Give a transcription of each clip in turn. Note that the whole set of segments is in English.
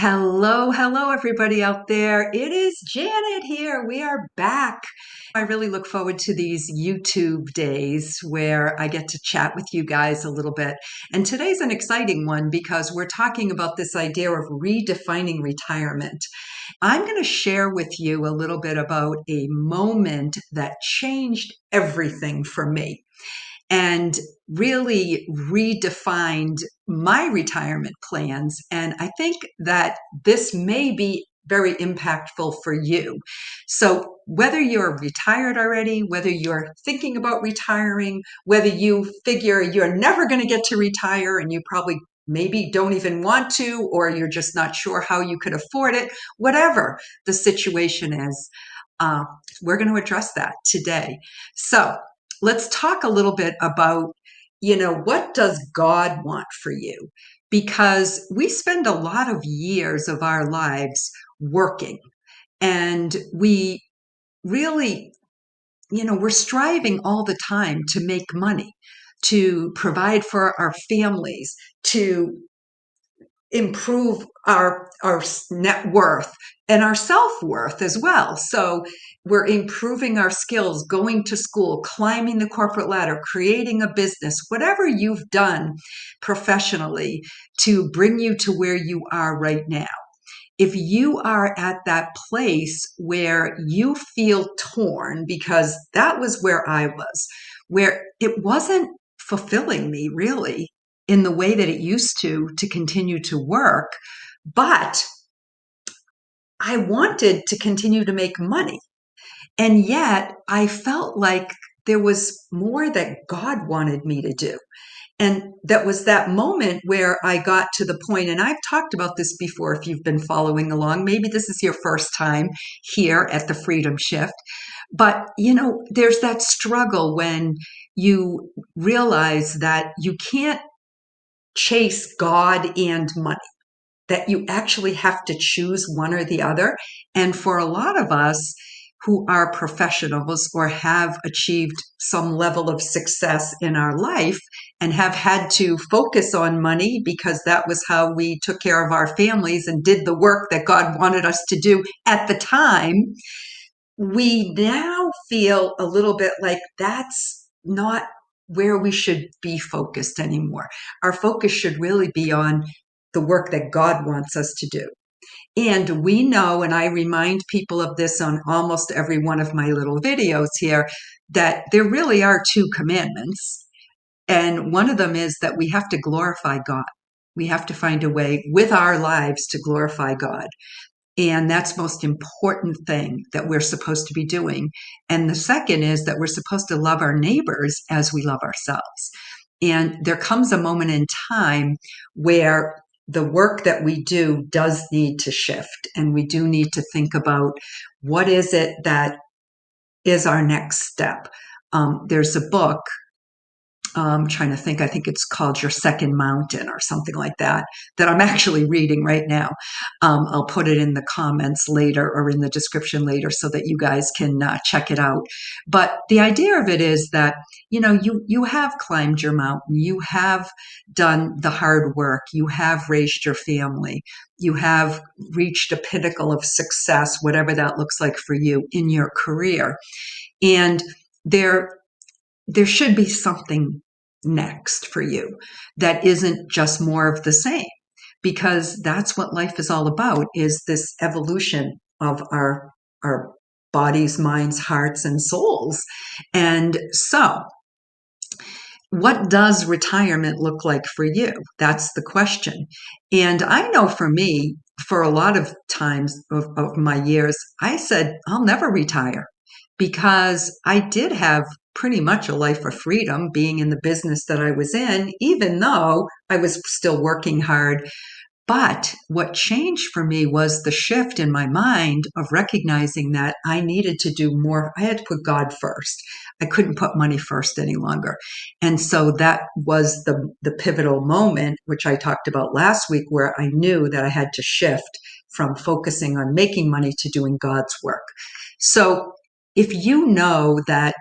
Hello, everybody out there. It is Janet here. We are back. I really look forward to these YouTube days where I get to chat with you guys a little bit. And today's an exciting one because we're talking about this idea of redefining retirement. I'm going to share with you a little bit about a moment that changed everything for me and really redefined my retirement plans. And I think that this may be very impactful for you. So whether you're retired already, whether you're thinking about retiring, whether you figure you're never going to get to retire and you probably maybe don't even want to, or you're just not sure how you could afford it, whatever the situation is, we're going to address that today. So let's talk a little bit about, what does God want for you? Because we spend a lot of years of our lives working, and we really, we're striving all the time to make money, to provide for our families, to improve our net worth and our self-worth as well. So we're improving our skills, going to school, climbing the corporate ladder, creating a business, whatever you've done professionally to bring you to where you are right now. If you are at that place where you feel torn, because that was where I was, where it wasn't fulfilling me really in the way that it used to continue to work, but I wanted to continue to make money. And yet I felt like there was more that God wanted me to do. And that was that moment where I got to the point, and I've talked about this before if you've been following along. Maybe this is your first time here at the Freedom Shift. But, there's that struggle when you realize that you can't chase God and money, that you actually have to choose one or the other. And for a lot of us who are professionals or have achieved some level of success in our life and have had to focus on money because that was how we took care of our families and did the work that God wanted us to do at the time, we now feel a little bit like that's not where we should be focused anymore. Our focus should really be on the work that God wants us to do. And we know, and I remind people of this on almost every one of my little videos here, that there really are two commandments. And one of them is that we have to glorify God. We have to find a way with our lives to glorify God. And that's the most important thing that we're supposed to be doing. And the second is that we're supposed to love our neighbors as we love ourselves. And there comes a moment in time where the work that we do does need to shift. And we do need to think about what is it that is our next step. There's a book, I'm trying to think, I think it's called Your Second Mountain or something like that I'm actually reading right now. I'll put it in the comments later or in the description later so that you guys can check it out. But the idea of it is that, you have climbed your mountain, you have done the hard work, you have raised your family, you have reached a pinnacle of success, whatever that looks like for you in your career. And there should be something next for you that isn't just more of the same, because that's what life is all about, is this evolution of our bodies, minds, hearts, and souls. And so what does retirement look like for you? That's the question. And I know for me, for a lot of times of my years, I said, I'll never retire, because I did have pretty much a life of freedom being in the business that I was in, even though I was still working hard. But what changed for me was the shift in my mind of recognizing that I needed to do more. I had to put God first. I couldn't put money first any longer. And so that was the pivotal moment, which I talked about last week, where I knew that I had to shift from focusing on making money to doing God's work. So if you know that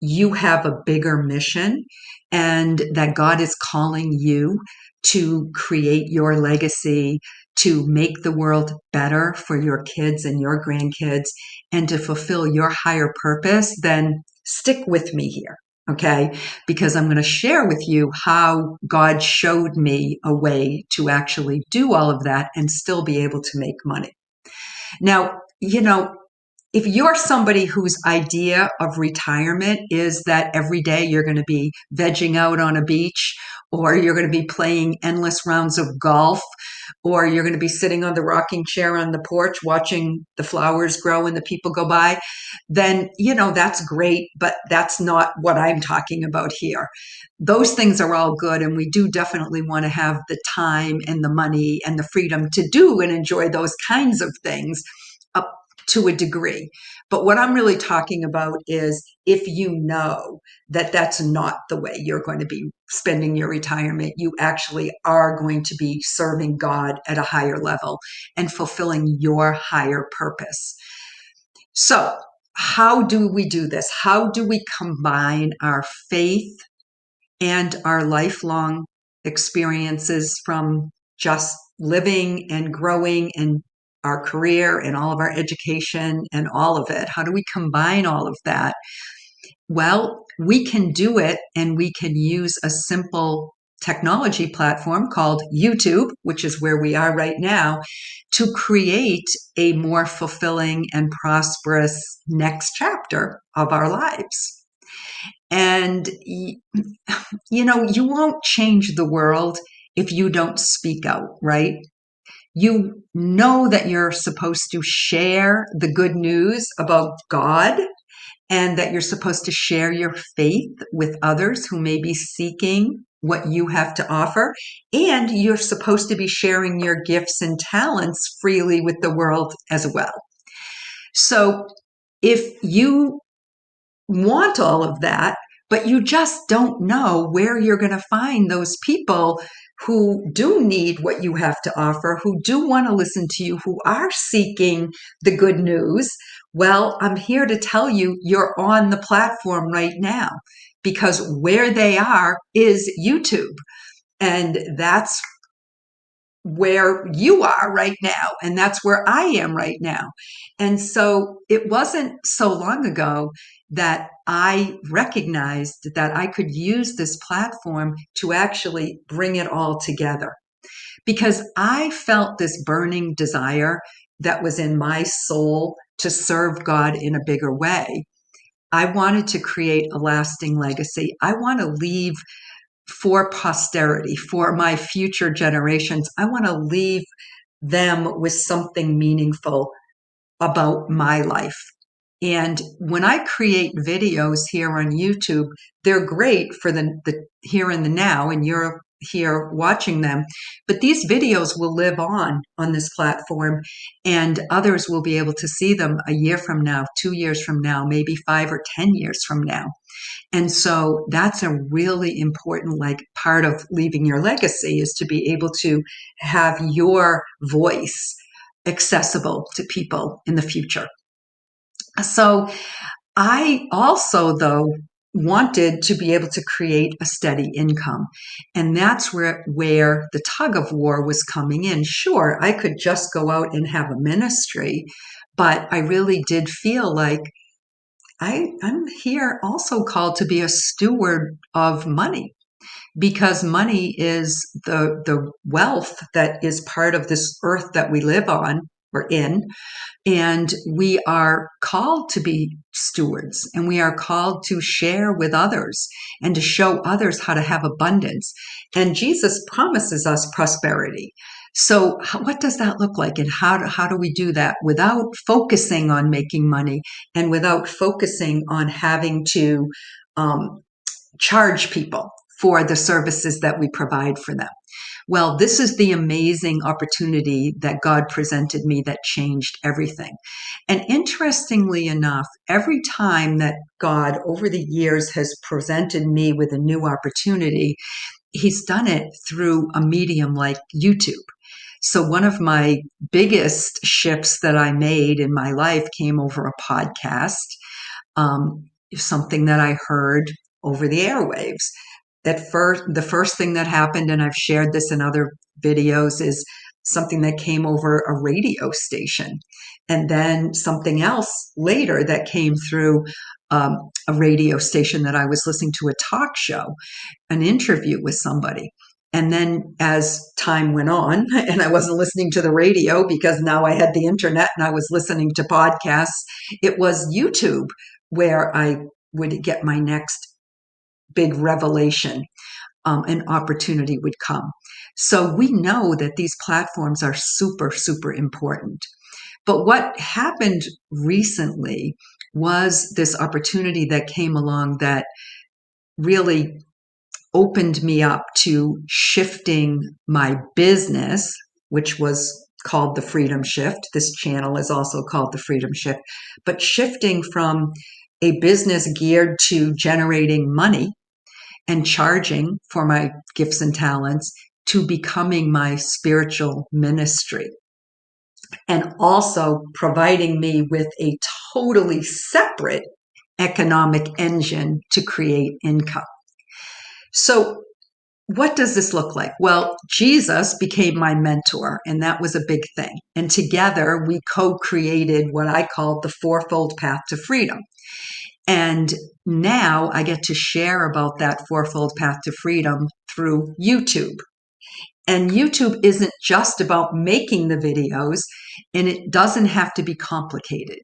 you have a bigger mission and that God is calling you to create your legacy, to make the world better for your kids and your grandkids and to fulfill your higher purpose, then stick with me here. Okay, because I'm going to share with you how God showed me a way to actually do all of that and still be able to make money. Now, if you're somebody whose idea of retirement is that every day you're going to be vegging out on a beach, or you're going to be playing endless rounds of golf, or you're going to be sitting on the rocking chair on the porch watching the flowers grow and the people go by, then, that's great, but that's not what I'm talking about here. Those things are all good, and we do definitely want to have the time and the money and the freedom to do and enjoy those kinds of things up to a degree. But what I'm really talking about is if you know that that's not the way you're going to be spending your retirement, you actually are going to be serving God at a higher level and fulfilling your higher purpose. So, how do we do this? How do we combine our faith and our lifelong experiences from just living and growing and our career and all of our education and all of it? How do we combine all of that? Well, we can do it, and we can use a simple technology platform called YouTube, which is where we are right now, to create a more fulfilling and prosperous next chapter of our lives. And, you won't change the world if you don't speak out, right? You know that you're supposed to share the good news about God, and that you're supposed to share your faith with others who may be seeking what you have to offer. And you're supposed to be sharing your gifts and talents freely with the world as well. So if you want all of that, but you just don't know where you're going to find those people who do need what you have to offer, who do want to listen to you, who are seeking the good news, well, I'm here to tell you you're on the platform right now, because where they are is YouTube. And that's where you are right now. And that's where I am right now. And so it wasn't so long ago that I recognized that I could use this platform to actually bring it all together, because I felt this burning desire that was in my soul to serve God in a bigger way. I wanted to create a lasting legacy. I want to leave for posterity, for my future generations. I want to leave them with something meaningful about my life. And when I create videos here on YouTube, they're great for the here and the now, and you're here watching them. But these videos will live on this platform, and others will be able to see them a year from now, 2 years from now, maybe 5 or 10 years from now. And so that's a really important part of leaving your legacy, is to be able to have your voice accessible to people in the future. So I also, though, wanted to be able to create a steady income. And that's where the tug of war was coming in. Sure, I could just go out and have a ministry, but I really did feel like I'm here also called to be a steward of money, because money is the wealth that is part of this earth that we live on or in. And we are called to be stewards, and we are called to share with others and to show others how to have abundance. And Jesus promises us prosperity. So what does that look like? And how do we do that without focusing on making money and without focusing on having to charge people for the services that we provide for them? Well, this is the amazing opportunity that God presented me that changed everything. And interestingly enough, every time that God over the years has presented me with a new opportunity, He's done it through a medium like YouTube. So one of my biggest shifts that I made in my life came over a podcast, something that I heard over the airwaves. The first thing that happened, and I've shared this in other videos, is something that came over a radio station, and then something else later that came through a radio station that I was listening to, a talk show, an interview with somebody. And then as time went on, and I wasn't listening to the radio because now I had the internet and I was listening to podcasts, it was YouTube where I would get my next big revelation. An opportunity would come. So we know that these platforms are super, super important. But what happened recently was this opportunity that came along that really opened me up to shifting my business, which was called the Freedom Shift. This channel is also called the Freedom Shift, but shifting from a business geared to generating money and charging for my gifts and talents to becoming my spiritual ministry, and also providing me with a totally separate economic engine to create income. So what does this look like? Well, Jesus became my mentor, and that was a big thing. And together we co-created what I called the Fourfold Path to Freedom. And now I get to share about that Fourfold Path to Freedom through YouTube. And YouTube isn't just about making the videos, and it doesn't have to be complicated.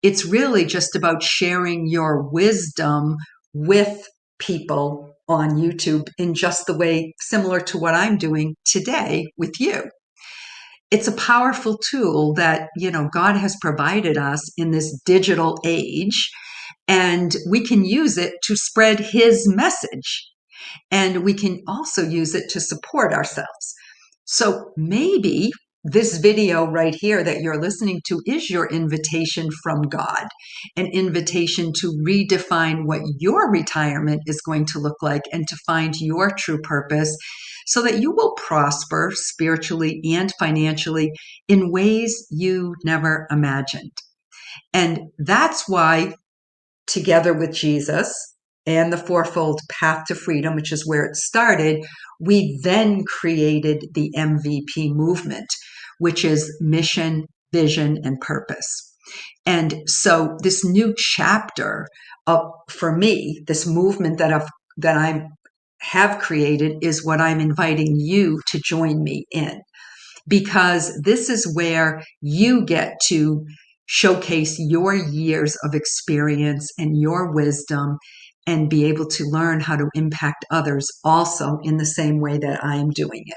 It's really just about sharing your wisdom with people on YouTube in just the way similar to what I'm doing today with you. It's a powerful tool that, God has provided us in this digital age, and we can use it to spread his message. And we can also use it to support ourselves. So maybe this video right here that you're listening to is your invitation from God, an invitation to redefine what your retirement is going to look like and to find your true purpose so that you will prosper spiritually and financially in ways you never imagined. And that's why, together with Jesus and the Fourfold Path to Freedom, which is where it started, we then created the MVP movement, which is mission, vision, and purpose. And so this new chapter for me, this movement that I have created is what I'm inviting you to join me in, because this is where you get to showcase your years of experience and your wisdom and be able to learn how to impact others also in the same way that I am doing it.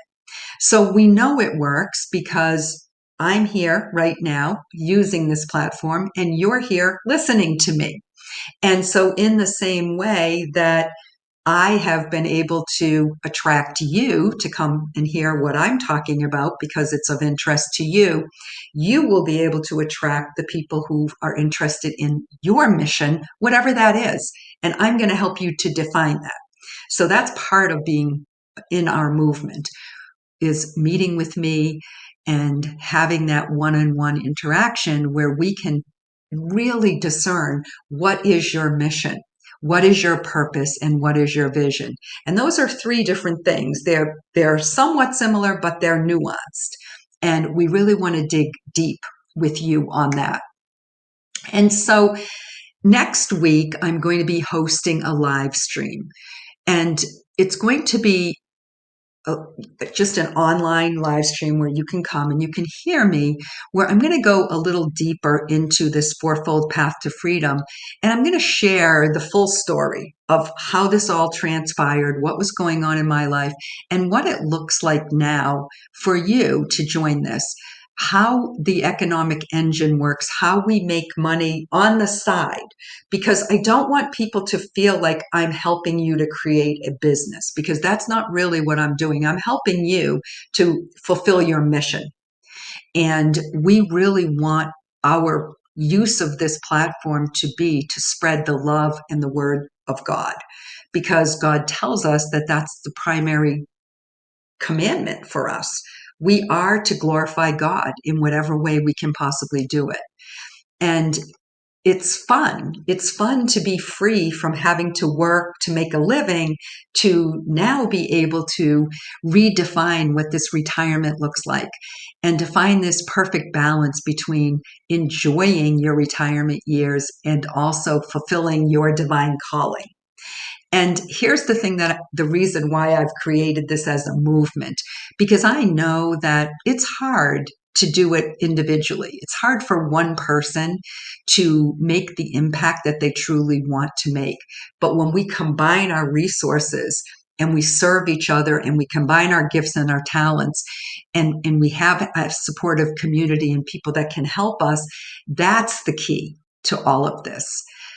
So we know it works because I'm here right now using this platform and you're here listening to me. And so in the same way that I have been able to attract you to come and hear what I'm talking about because it's of interest to you, you will be able to attract the people who are interested in your mission, whatever that is. And I'm going to help you to define that. So that's part of being in our movement, is meeting with me and having that one-on-one interaction where we can really discern what is your mission. What is your purpose and what is your vision? And those are three different things. They're somewhat similar, but they're nuanced. And we really want to dig deep with you on that. And so next week, I'm going to be hosting a live stream. And it's going to be just an online live stream where you can come and you can hear me, where I'm going to go a little deeper into this Fourfold Path to Freedom. And I'm going to share the full story of how this all transpired, what was going on in my life, and what it looks like now for you to join this. How the economic engine works, how we make money on the side, because I don't want people to feel like I'm helping you to create a business, because that's not really what I'm doing. I'm helping you to fulfill your mission. And we really want our use of this platform to be to spread the love and the word of God, because God tells us that that's the primary commandment for us. We are to glorify God in whatever way we can possibly do it. And it's fun. It's fun to be free from having to work to make a living, to now be able to redefine what this retirement looks like and to find this perfect balance between enjoying your retirement years and also fulfilling your divine calling. And here's the thing, that the reason why I've created this as a movement, because I know that it's hard to do it individually. It's hard for one person to make the impact that they truly want to make. But when we combine our resources and we serve each other and we combine our gifts and our talents, and we have a supportive community and people that can help us, that's the key to all of this.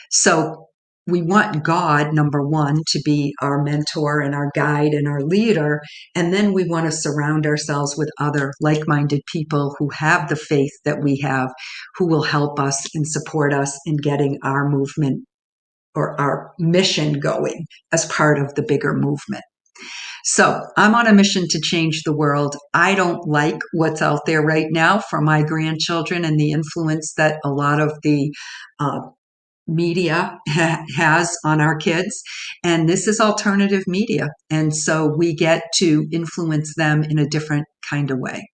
So we want God, number one, to be our mentor and our guide and our leader. And then we want to surround ourselves with other like-minded people who have the faith that we have, who will help us and support us in getting our movement or our mission going as part of the bigger movement. So I'm on a mission to change the world. I don't like what's out there right now for my grandchildren and the influence that a lot of the media has on our kids. And this is alternative media. And so we get to influence them in a different kind of way.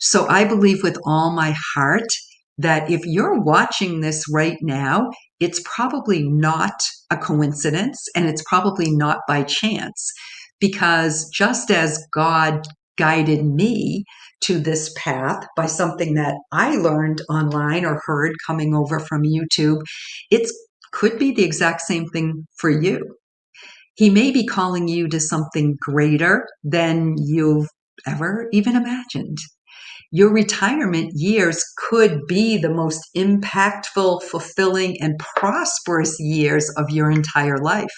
So I believe with all my heart that if you're watching this right now, it's probably not a coincidence and it's probably not by chance, because just as God guided me to this path by something that I learned online or heard coming over from YouTube, it could be the exact same thing for you. He may be calling you to something greater than you've ever even imagined. Your retirement years could be the most impactful, fulfilling, and prosperous years of your entire life.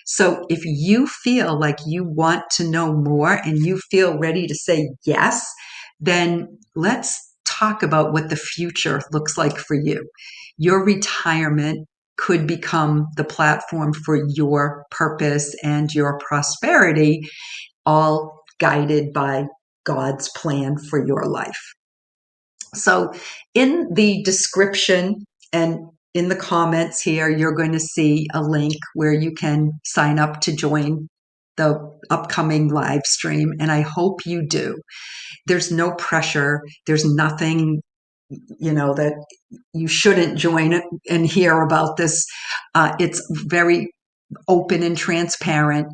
So if you feel like you want to know more and you feel ready to say yes, then let's talk about what the future looks like for you. Your retirement could become the platform for your purpose and your prosperity, all guided by God's plan for your life. So in the description and in the comments here, you're going to see a link where you can sign up to join the upcoming live stream. And I hope you do. There's no pressure. There's nothing, that you shouldn't join and hear about this. It's very open and transparent.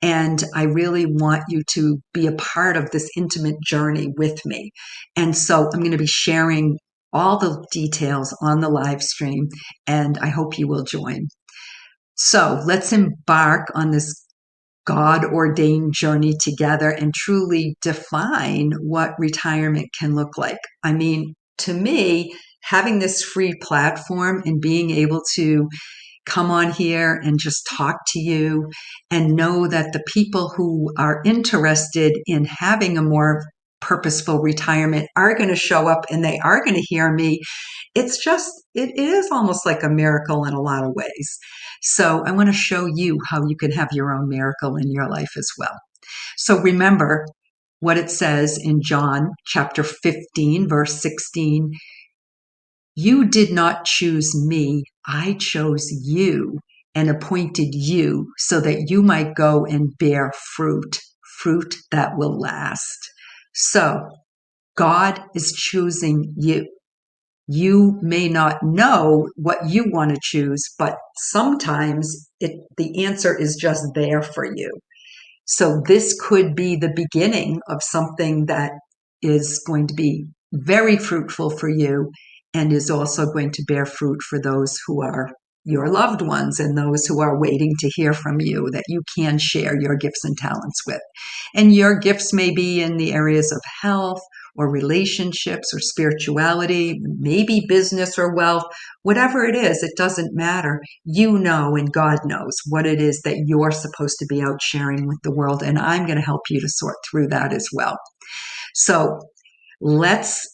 And I really want you to be a part of this intimate journey with me. And so I'm going to be sharing all the details on the live stream, and I hope you will join. So let's embark on this God-ordained journey together and truly define what retirement can look like. I mean, to me, having this free platform and being able to come on here and just talk to you and know that the people who are interested in having a more purposeful retirement are going to show up and they are going to hear me. It is almost like a miracle in a lot of ways. So I want to show you how you can have your own miracle in your life as well. So remember what it says in John chapter 15, verse 16. You did not choose me. I chose you and appointed you so that you might go and bear fruit that will last. So God is choosing you. You may not know what you want to choose, but sometimes the answer is just there for you. So this could be the beginning of something that is going to be very fruitful for you and is also going to bear fruit for those who are your loved ones and those who are waiting to hear from you that you can share your gifts and talents with. And your gifts may be in the areas of health or relationships or spirituality, maybe business or wealth. Whatever it is, it doesn't matter. You know, and God knows what it is that you're supposed to be out sharing with the world. And I'm going to help you to sort through that as well. So let's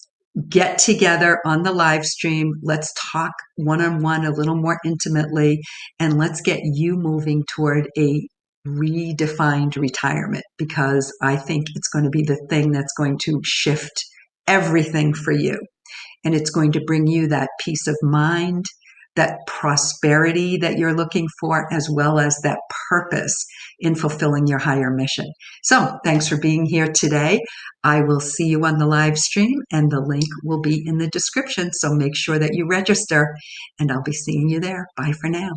get together on the live stream. Let's talk one-on-one a little more intimately, and let's get you moving toward a redefined retirement, because I think it's going to be the thing that's going to shift everything for you. And it's going to bring you that peace of mind, that prosperity that you're looking for, as well as that purpose in fulfilling your higher mission. So thanks for being here today. I will see you on the live stream, and the link will be in the description. So make sure that you register, and I'll be seeing you there. Bye for now.